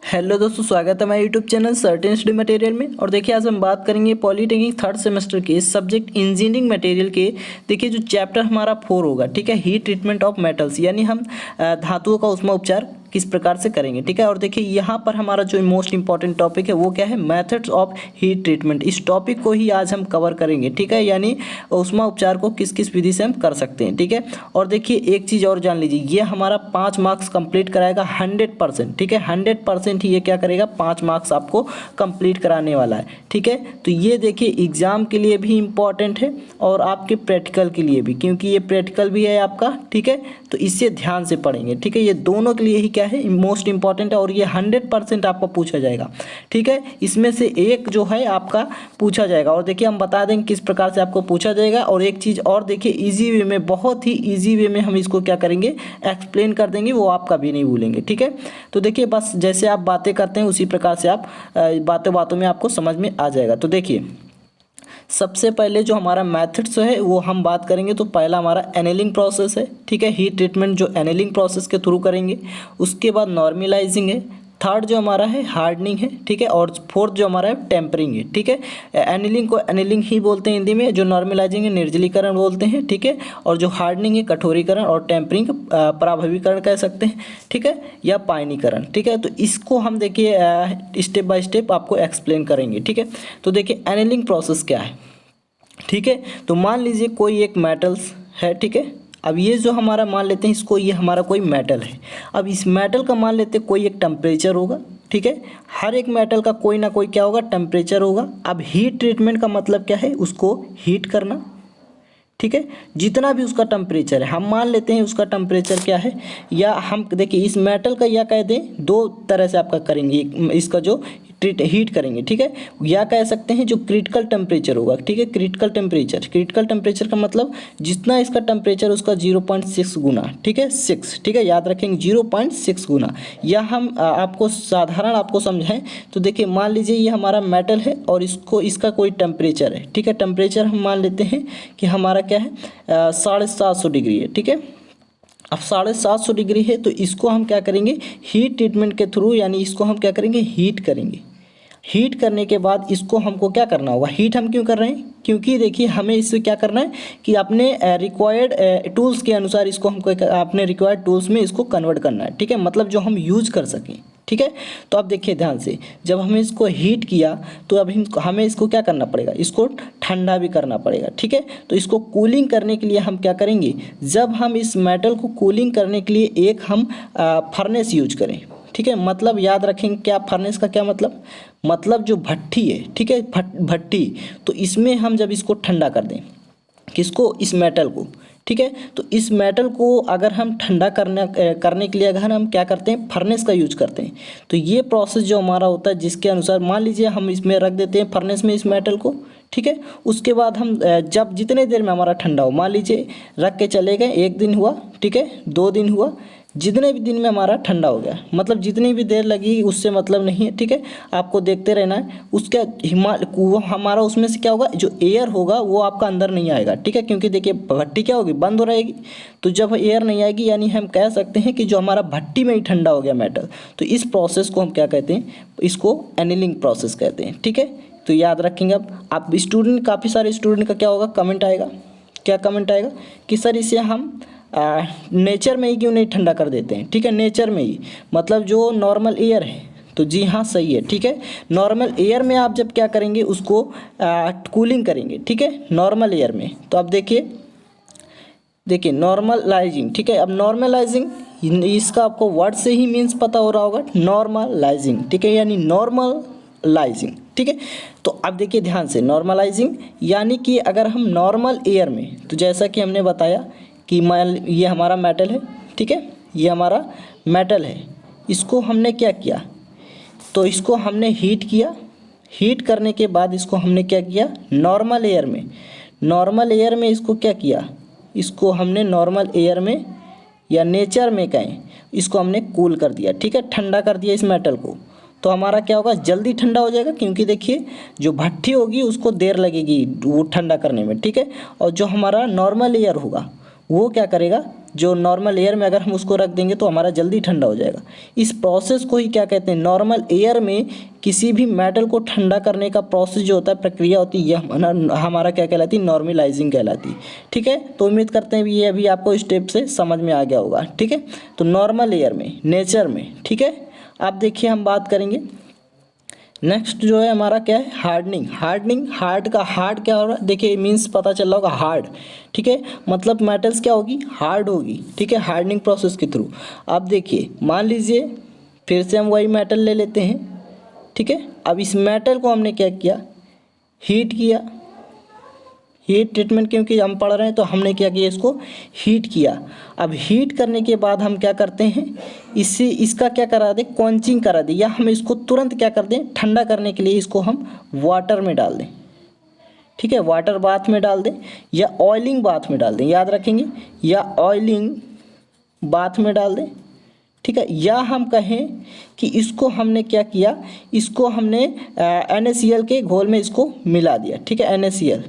Hello दोस्तों, स्वागत है हमारे YouTube channel certain study material में। और देखिए आज हम बात करेंगे पॉलीटेक्निक थर्ड सेमेस्टर के सब्जेक्ट इंजीनियरिंग मटेरियल के। देखिए जो चैप्टर हमारा 4 होगा, ठीक है, हीट ट्रीटमेंट ऑफ मेटल्स, यानी हम धातुओं का ऊष्मा उपचार किस प्रकार से करेंगे, ठीक है। और देखिए यहाँ पर हमारा जो मोस्ट इंपॉर्टेंट टॉपिक है वो क्या है, मेथड्स ऑफ हीट ट्रीटमेंट। इस टॉपिक को ही आज हम कवर करेंगे, ठीक है, यानी ऊष्मा उपचार को किस किस विधि से हम कर सकते हैं, ठीक है। और देखिए एक चीज़ और जान लीजिए, ये हमारा 5 मार्क्स कंप्लीट कराएगा 100%, ठीक है, 100% ही ये क्या करेगा, 5 मार्क्स आपको कंप्लीट कराने वाला है, ठीक है। तो ये देखिए एग्जाम के लिए भी इम्पॉर्टेंट है और आपके प्रैक्टिकल के लिए भी, क्योंकि ये प्रैक्टिकल भी है आपका, ठीक है। तो इससे ध्यान से पढ़ेंगे, ठीक है, ये दोनों के लिए ही क्या है, मोस्ट इंपॉर्टेंट है और ये 100% आपको पूछा जाएगा, ठीक है। इसमें से एक जो है आपका पूछा जाएगा और देखिए हम बता देंगे किस प्रकार से आपको पूछा जाएगा। और एक चीज़ और देखिए, इजी वे में, बहुत ही इजी वे में हम इसको क्या करेंगे, एक्सप्लेन कर देंगे, वो आप कभी नहीं भूलेंगे, ठीक है। तो देखिए बस जैसे आप बातें करते हैं उसी प्रकार से आप बातों बातों में आपको समझ में आ जाएगा। तो देखिए सबसे पहले जो हमारा मेथड्स है वो हम बात करेंगे। तो पहला हमारा एनेलिंग प्रोसेस है, ठीक है, हीट ट्रीटमेंट जो एनेलिंग प्रोसेस के थ्रू करेंगे। उसके बाद नॉर्मलाइजिंग है, थर्ड जो हमारा है हार्डनिंग है, ठीक है, और फोर्थ जो हमारा है टेम्परिंग है, ठीक है। एनेलिंग को एनेलिंग ही बोलते हैं हिंदी में, जो नॉर्मलाइजिंग है निर्जलीकरण बोलते हैं, ठीक है, और जो हार्डनिंग है कठोरीकरण, और टेम्परिंग पराभवीकरण कह सकते हैं, ठीक है, या पायनीकरण, ठीक है। तो इसको हम देखिए स्टेप बाय स्टेप आपको एक्सप्लेन करेंगे, ठीक है। तो देखिए एनेलिंग प्रोसेस क्या है, ठीक है। तो मान लीजिए कोई एक मेटल्स है, ठीक है। अब ये जो हमारा मान लेते हैं इसको, ये हमारा कोई मेटल है। अब इस मेटल का मान लेते हैं कोई एक टेम्परेचर होगा, ठीक है। हर एक मेटल का कोई ना कोई क्या होगा, टेम्परेचर होगा। अब हीट ट्रीटमेंट का मतलब क्या है, उसको हीट करना, ठीक है। जितना भी उसका टेम्परेचर है, हम मान लेते हैं उसका टेम्परेचर क्या है, या हम देखिए इस मेटल का या कह दें, दो तरह से आपका करेंगे, इसका जो हीट करेंगे, ठीक है, या कह सकते हैं जो क्रिटिकल टेम्परेचर होगा, ठीक है। क्रिटिकल टेम्परेचर का मतलब जितना इसका टेम्परेचर उसका 0.6 गुना, ठीक है, 6, ठीक है, याद रखेंगे 0.6 गुना। या हम आपको साधारण आपको समझाएं तो देखिए मान लीजिए ये हमारा मेटल है और इसका कोई टेम्परेचर है, ठीक है। टेम्परेचर हम मान लेते हैं कि हमारा क्या है 750 डिग्री है, ठीक है। अब 750 डिग्री है तो इसको हम क्या करेंगे, हीट ट्रीटमेंट के थ्रू, यानी इसको हम क्या करेंगे, हीट करेंगे। हीट करने के बाद इसको हमको क्या करना होगा, हीट हम क्यों कर रहे हैं, क्योंकि देखिए हमें इससे क्या करना है कि अपने रिक्वायर्ड टूल्स के अनुसार इसको हमको अपने रिक्वायर्ड टूल्स में इसको कन्वर्ट करना है, ठीक है, मतलब जो हम यूज कर सकें, ठीक है। तो अब देखिए ध्यान से, जब हमने इसको हीट किया तो अब हमें इसको क्या करना पड़ेगा, इसको ठंडा भी करना पड़ेगा, ठीक है। तो इसको कूलिंग करने के लिए हम क्या करेंगे, जब हम इस मेटल को कूलिंग करने के लिए एक हम फर्नेस यूज करें, ठीक है। मतलब याद रखेंगे क्या, फर्नेस का क्या मतलब जो भट्ठी है, ठीक है, भट्ठी। तो इसमें हम जब इसको ठंडा कर दें, किसको, इस मेटल को, ठीक है। तो इस मेटल को अगर हम ठंडा करने के लिए अगर हम क्या करते हैं, फर्नेस का यूज करते हैं, तो ये प्रोसेस जो हमारा होता है जिसके अनुसार मान लीजिए हम इसमें रख देते हैं फर्नेस में इस मेटल को, ठीक है। उसके बाद हम जब जितने देर में हमारा ठंडा हो, मान लीजिए रख के चले गए, 1 दिन हुआ, ठीक है, 2 दिन हुआ, जितने भी दिन में हमारा ठंडा हो गया, मतलब जितनी भी देर लगी उससे मतलब नहीं है, ठीक है। आपको देखते रहना है। उसका हमारा उसमें से क्या होगा, जो एयर होगा वो आपका अंदर नहीं आएगा, ठीक है, क्योंकि देखिए भट्टी क्या होगी, बंद हो रहेगी। तो जब एयर नहीं आएगी, यानी हम कह सकते हैं कि जो हमारा भट्टी में ही ठंडा हो गया मेटल, तो इस प्रोसेस को हम क्या कहते हैं, इसको एनीलिंग प्रोसेस कहते हैं, ठीक है। तो याद रखेंगे। अब आप स्टूडेंट, काफ़ी सारे स्टूडेंट का क्या होगा, कमेंट आएगा, क्या कमेंट आएगा कि सर इसे हम नेचर में ही क्यों नहीं ठंडा कर देते हैं, ठीक है, नेचर में ही, मतलब जो नॉर्मल एयर है। तो जी हाँ सही है, ठीक है। नॉर्मल एयर में आप जब क्या करेंगे, उसको कूलिंग करेंगे, ठीक है, नॉर्मल एयर में। तो अब देखिए नॉर्मलाइजिंग, ठीक है। अब नॉर्मलाइजिंग, इसका आपको वर्ड से ही मीन्स पता हो रहा होगा, नॉर्मलाइजिंग, ठीक है, यानी नॉर्मलाइजिंग, ठीक है। तो अब देखिए ध्यान से, नॉर्मलाइजिंग यानी कि अगर हम नॉर्मल एयर में, तो जैसा कि हमने बताया कि ये हमारा मेटल है, ठीक है, ये हमारा मेटल है, इसको हमने क्या किया, तो इसको हमने हीट किया। हीट करने के बाद इसको हमने क्या किया, नॉर्मल एयर में इसको क्या किया, इसको हमने नॉर्मल एयर में या नेचर में कहें, इसको हमने कूल कर दिया, ठीक है, ठंडा कर दिया इस मेटल को। तो हमारा क्या होगा, जल्दी ठंडा हो जाएगा, क्योंकि देखिए जो भट्ठी होगी उसको देर लगेगी वो ठंडा करने में, ठीक है। और जो हमारा नॉर्मल एयर होगा वो क्या करेगा, जो नॉर्मल एयर में अगर हम उसको रख देंगे तो हमारा जल्दी ठंडा हो जाएगा। इस प्रोसेस को ही क्या कहते हैं, नॉर्मल एयर में किसी भी मेटल को ठंडा करने का प्रोसेस जो होता है, प्रक्रिया होती है, ये हमारा क्या कहलाती है, नॉर्मलाइजिंग कहलाती है। ठीक है, तो उम्मीद करते हैं ये अभी आपको स्टेप से समझ में आ गया होगा। ठीक है, तो नॉर्मल एयर में, नेचर में, ठीक है। अब देखिए हम बात करेंगे नेक्स्ट जो है हमारा क्या है, हार्डनिंग। हार्ड का हार्ड क्या हो रहा है, देखिए मीन्स पता चल रहा होगा हार्ड। ठीक है, मतलब मेटल्स क्या होगी, हार्ड होगी। ठीक है, हार्डनिंग प्रोसेस के थ्रू। अब देखिए मान लीजिए फिर से हम वही मेटल ले लेते हैं। ठीक है, अब इस मेटल को हमने क्या किया, हीट किया। हीट ट्रीटमेंट क्योंकि हम पढ़ रहे हैं तो हमने क्या किया, इसको हीट किया। अब हीट करने के बाद हम क्या करते हैं, इसका क्या करा दें, क्वंचिंग करा दें, या हम इसको तुरंत क्या कर दें, ठंडा करने के लिए इसको हम वाटर में डाल दें। ठीक है, वाटर बाथ में डाल दें या ऑयलिंग बाथ में डाल दें, याद रखेंगे, या ऑयलिंग बाथ में डाल दें। ठीक है, या हम कहें कि इसको हमने क्या किया, इसको हमने NaCl के घोल में इसको मिला दिया। ठीक है, NaCl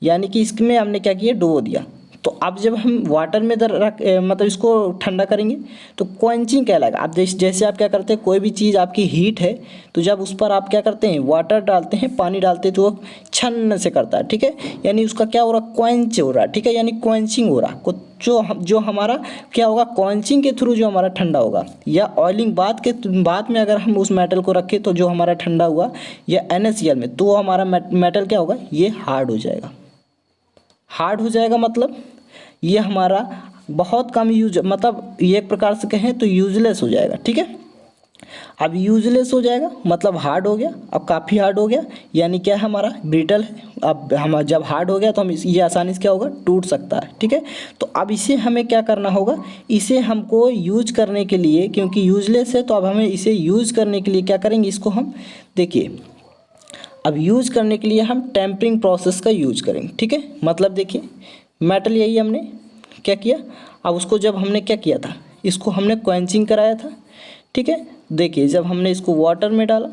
यानी कि इसमें हमने क्या किया, डुबो दिया। तो अब जब हम वाटर में मतलब इसको ठंडा करेंगे तो क्वंचिंग कहलाएगा। अब जैसे आप क्या करते हैं, कोई भी चीज़ आपकी हीट है तो जब उस पर आप क्या करते हैं, वाटर डालते हैं, पानी डालते हैं, तो वो छन्न से करता है। ठीक है, यानी उसका क्या हो रहा, क्वंच हो रहा है। ठीक है, यानी क्वंचिंग हो रहा, जो हमारा क्या होगा, क्वंचिंग के थ्रू जो हमारा ठंडा होगा। या ऑयलिंग बाद में अगर हम उस मेटल को रखें तो जो हमारा ठंडा हुआ, या NaCl में, तो हमारा मेटल क्या होगा, ये हार्ड हो जाएगा। हार्ड हो जाएगा मतलब ये हमारा बहुत कम यूज, मतलब ये एक प्रकार से कहें तो यूजलेस हो जाएगा। ठीक है, अब यूजलेस हो जाएगा मतलब हार्ड हो गया, अब काफ़ी हार्ड हो गया, यानी क्या है, हमारा ब्रिटल है। अब हम जब हार्ड हो गया तो हम ये आसानी से क्या होगा, टूट सकता है। ठीक है, तो अब इसे हमें क्या करना होगा, इसे हमको यूज करने के लिए, क्योंकि यूजलेस है तो अब हमें इसे यूज करने के लिए क्या करेंगे, इसको हम देखिए, अब यूज करने के लिए हम टेम्परिंग प्रोसेस का यूज करेंगे। ठीक है, मतलब देखिए मेटल यही हमने क्या किया, अब उसको जब हमने क्या किया था, इसको हमने क्वंचिंग कराया था। ठीक है, देखिए जब हमने इसको वाटर में डाला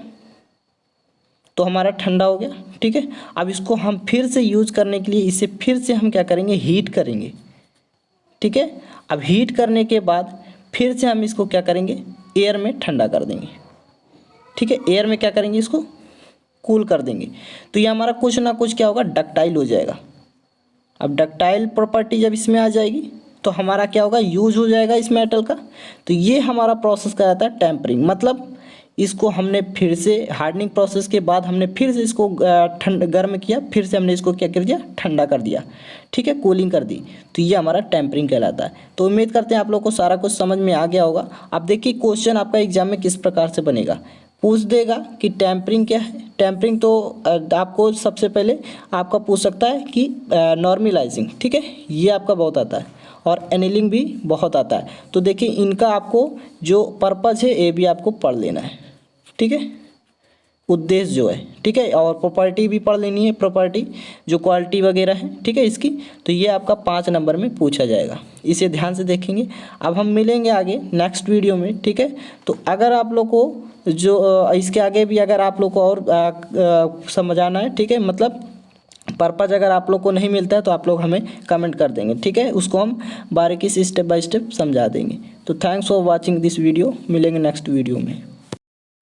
तो हमारा ठंडा हो गया। ठीक है, अब इसको हम फिर से यूज करने के लिए इसे फिर से हम क्या करेंगे, हीट करेंगे। ठीक है, अब हीट करने के बाद फिर से हम इसको क्या करेंगे, एयर में ठंडा कर देंगे। ठीक है, एयर में क्या करेंगे, इसको कूल कर देंगे, तो ये हमारा कुछ ना कुछ क्या होगा, डक्टाइल हो जाएगा। अब डक्टाइल प्रॉपर्टी जब इसमें आ जाएगी तो हमारा क्या होगा, यूज हो जाएगा इस मेटल का। तो ये हमारा प्रोसेस कहलाता है टेम्परिंग। मतलब इसको हमने फिर से हार्डनिंग प्रोसेस के बाद हमने फिर से इसको गर्म किया, फिर से हमने इसको क्या कर दिया, ठंडा कर दिया। ठीक है, कूलिंग कर दी, तो ये हमारा टेम्परिंग कहलाता है। तो उम्मीद करते हैं आप लोग को सारा कुछ समझ में आ गया होगा। अब देखिए क्वेश्चन आपका एग्जाम में किस प्रकार से बनेगा, पूछ देगा कि टेम्परिंग क्या है। टेम्परिंग तो आपको सबसे पहले आपका पूछ सकता है कि नॉर्मलाइजिंग, ठीक है, ये आपका बहुत आता है, और एनीलिंग भी बहुत आता है। तो देखिए इनका आपको जो पर्पज़ है ये भी आपको पढ़ लेना है। ठीक है, उद्देश्य जो है, ठीक है, और प्रॉपर्टी भी पढ़ लेनी है, प्रॉपर्टी जो क्वालिटी वगैरह है, ठीक है, इसकी। तो ये आपका 5 नंबर में पूछा जाएगा, इसे ध्यान से देखेंगे। अब हम मिलेंगे आगे नेक्स्ट वीडियो में। ठीक है, तो अगर आप लोग को जो इसके आगे भी अगर आप लोग को और समझाना है, ठीक है, मतलब पर्पज़ अगर आप लोग को नहीं मिलता है तो आप लोग हमें कमेंट कर देंगे। ठीक है, उसको हम बारीकी से स्टेप बाय स्टेप समझा देंगे। तो thanks for watching this video, मिलेंगे नेक्स्ट वीडियो में।